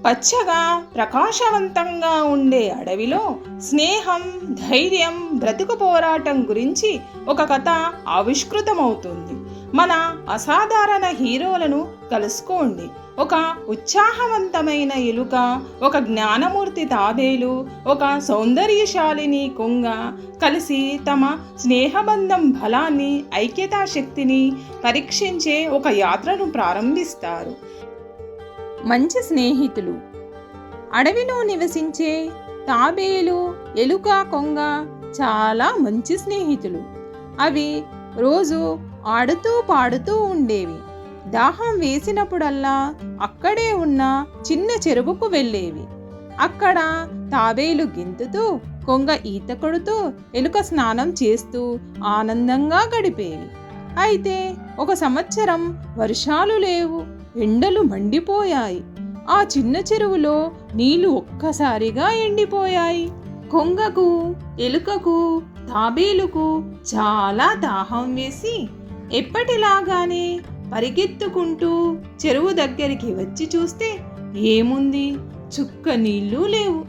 పచ్చగా ప్రకాశవంతంగా ఉండే అడవిలో స్నేహం, ధైర్యం, బ్రతుకు పోరాటం గురించి ఒక కథ ఆవిష్కృతమవుతుంది. మన అసాధారణ హీరోలను కలుసుకోండి. ఒక ఉత్సాహవంతమైన ఎలుక, ఒక జ్ఞానమూర్తి తాబేలు, ఒక సౌందర్యశాలిని కొంగ కలిసి తమ స్నేహబంధం బలాన్ని, ఐక్యతా శక్తిని పరీక్షించే ఒక యాత్రను ప్రారంభిస్తారు. మంచి స్నేహితులు. అడవిలో నివసించే తాబేలు, ఎలుక, కొంగ చాలా మంచి స్నేహితులు. అవి రోజు ఆడుతూ పాడుతూ ఉండేవి. దాహం వేసినప్పుడల్లా అక్కడే ఉన్న చిన్న చెరువుకు వెళ్ళేవి. అక్కడ తాబేలు గెంతుతూ, కొంగ ఈత కొడుతూ, ఎలుక స్నానం చేస్తూ ఆనందంగా గడిపేవి. అయితే ఒక సంవత్సరం వర్షాలు లేవు, ఎండలు మండిపోయాయి. ఆ చిన్న చెరువులో నీళ్లు ఒక్కసారిగా ఎండిపోయాయి. కొంగకు, ఎలుకకు, తాబేలుకు చాలా దాహం వేసి ఎప్పటిలాగానే పరిగెత్తుకుంటూ చెరువు దగ్గరికి వచ్చి చూస్తే ఏముంది, చుక్క నీళ్లు లేవు.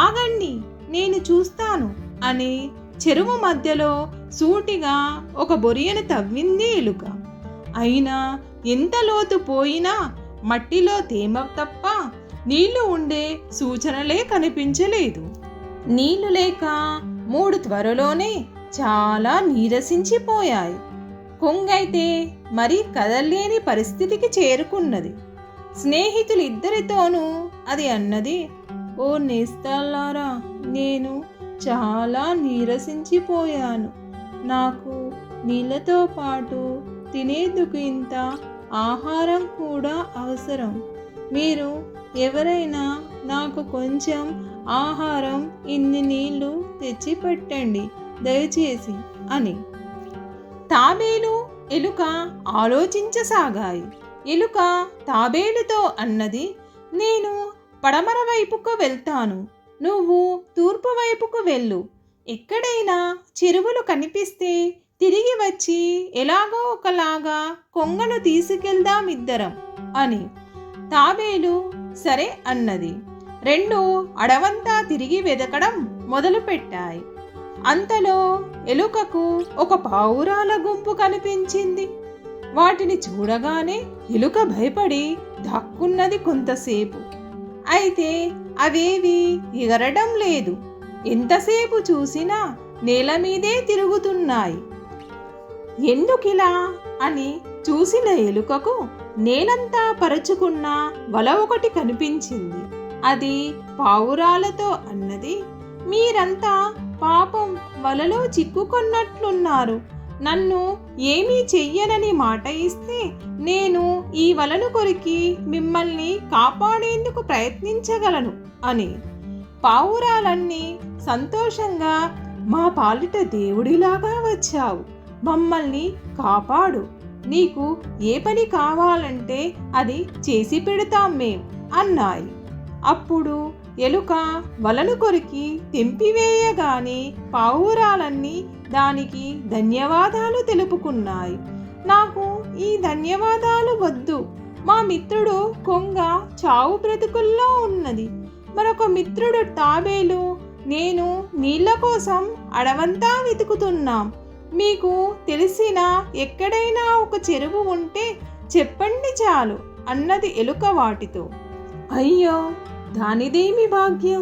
ఆగండి, నేను చూస్తాను అని చెరువు మధ్యలో సూటిగా ఒక బొరియను తవ్వింది ఎలుక. అయినా ఎంత లోతు పోయినా మట్టిలో తేమ తప్ప నీళ్లు ఉండే సూచనలే కనిపించలేదు. నీళ్లు లేక 3 త్వరలోనే చాలా నీరసించిపోయాయి. కొంగైతే మరీ కదల్లేని పరిస్థితికి చేరుకున్నది. స్నేహితులిద్దరితోనూ అది అన్నది, ఓ నేస్తాలారా, నేను చాలా నీరసించిపోయాను. నాకు నీళ్ళతో పాటు తినేందుకు ఇంత ఆహారం కూడా అవసరం. మీరు ఎవరైనా నాకు కొంచెం ఆహారం, ఇన్ని నీళ్లు తెచ్చి పెట్టండి దయచేసి అని. తాబేలు, ఎలుక ఆలోచించసాగాయి. ఎలుక తాబేలుతో అన్నది, నేను పడమర వైపుకు వెళ్తాను, నువ్వు తూర్పు వైపుకు వెళ్ళు. ఎక్కడైనా చెరువులు కనిపిస్తే తిరిగి వచ్చి ఎలాగో ఒకలాగా కొంగను తీసుకెళ్దాం ఇద్దరం అని. తాబేలు సరే అన్నది. 2 అడవంతా తిరిగి వెదకడం మొదలుపెట్టాయి. అంతలో ఎలుకకు ఒక పావురాల గుంపు కనిపించింది. వాటిని చూడగానే ఎలుక భయపడి దాక్కున్నది కొంతసేపు. అయితే అవేవి ఎగరడం లేదు. ఎంతసేపు చూసినా నేల మీదే తిరుగుతున్నాయి. ఎందుకిలా అని చూసిన ఎలుకకు నేలంతా పరుచుకున్న వల ఒకటి కనిపించింది. అది పావురాలతో అన్నది, మీరంతా పాపం వలలో చిక్కుకొన్నట్లున్నారు. నన్ను ఏమీ చెయ్యనని మాట ఇస్తే నేను ఈ వలను కొరికి మిమ్మల్ని కాపాడేందుకు ప్రయత్నించగలను అని. పావురాలన్నీ సంతోషంగా, మా పాలిట దేవుడిలాగా వచ్చావు, మమ్మల్ని కాపాడు, నీకు ఏ పని కావాలంటే అది చేసి పెడతాం మేం అన్నాయి. అప్పుడు ఎలుక వలను కొరికి తెంపివేయగానే పావురాలన్నీ దానికి ధన్యవాదాలు తెలుపుకున్నాయి. నాకు ఈ ధన్యవాదాలు వద్దు, మా మిత్రుడు కొంగ చావు బ్రతుకుల్లో ఉన్నది, మరొక మిత్రుడు తాబేలు, నేను నీళ్ల కోసం అడవంతా వెతుకుతున్నాం. మీకు తెలిసిన ఎక్కడైనా ఒక చెరువు ఉంటే చెప్పండి చాలు అన్నది ఎలుక వాటితో. అయ్యో, దానిదేమి భాగ్యం,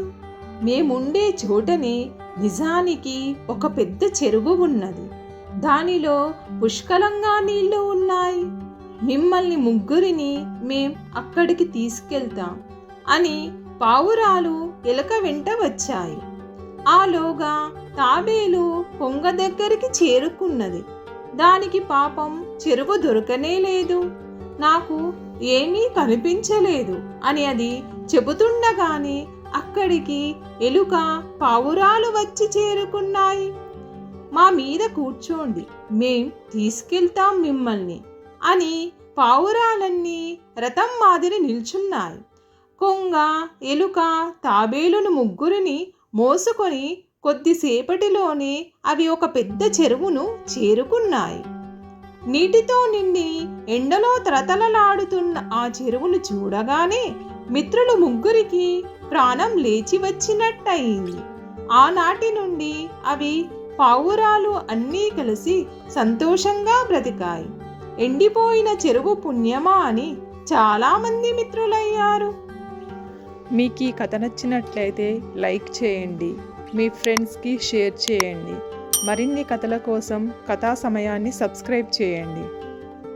మేముండే చోటనే నిజానికి ఒక పెద్ద చెరువు ఉన్నది. దానిలో పుష్కలంగా నీళ్లు ఉన్నాయి. మిమ్మల్ని ముగ్గురిని మేం అక్కడికి తీసుకెళ్తాం అని పావురాలు ఎలుక వెంట వచ్చాయి. ఆలోగా తాబేలు కొంగ దగ్గరికి చేరుకున్నది. దానికి పాపం చెరువు దొరకనే లేదు, నాకు ఏమీ కనిపించలేదు అని అది చెబుతుండగానే అక్కడికి ఎలుక, పావురాలు వచ్చి చేరుకున్నాయి. మా మీద కూర్చోండి, మేం తీసుకెళ్తాం మిమ్మల్ని అని పావురాలన్నీ రథం మాదిరి నిల్చున్నాయి. కొంగ, ఎలుక, తాబేలును ముగ్గురిని మోసుకొని కొద్దిసేపటిలోనే అవి ఒక పెద్ద చెరువును చేరుకున్నాయి. నీటితో నిండి ఎండలో తరతలలాడుతున్న ఆ చెరువును చూడగానే మిత్రులు ముగ్గురికి ప్రాణం లేచి వచ్చినట్టయింది. ఆనాటి నుండి అవి పావురాలు అన్నీ కలిసి సంతోషంగా బ్రతికాయి. ఎండిపోయిన చెరువు పుణ్యమా అని చాలామంది మిత్రులయ్యారు. మీకు ఈ కథ నచ్చినట్లయితే లైక్ చేయండి, మీ ఫ్రెండ్స్కి షేర్ చేయండి. మరిన్ని కథల కోసం కథా సమయాన్ని సబ్స్క్రైబ్ చేయండి.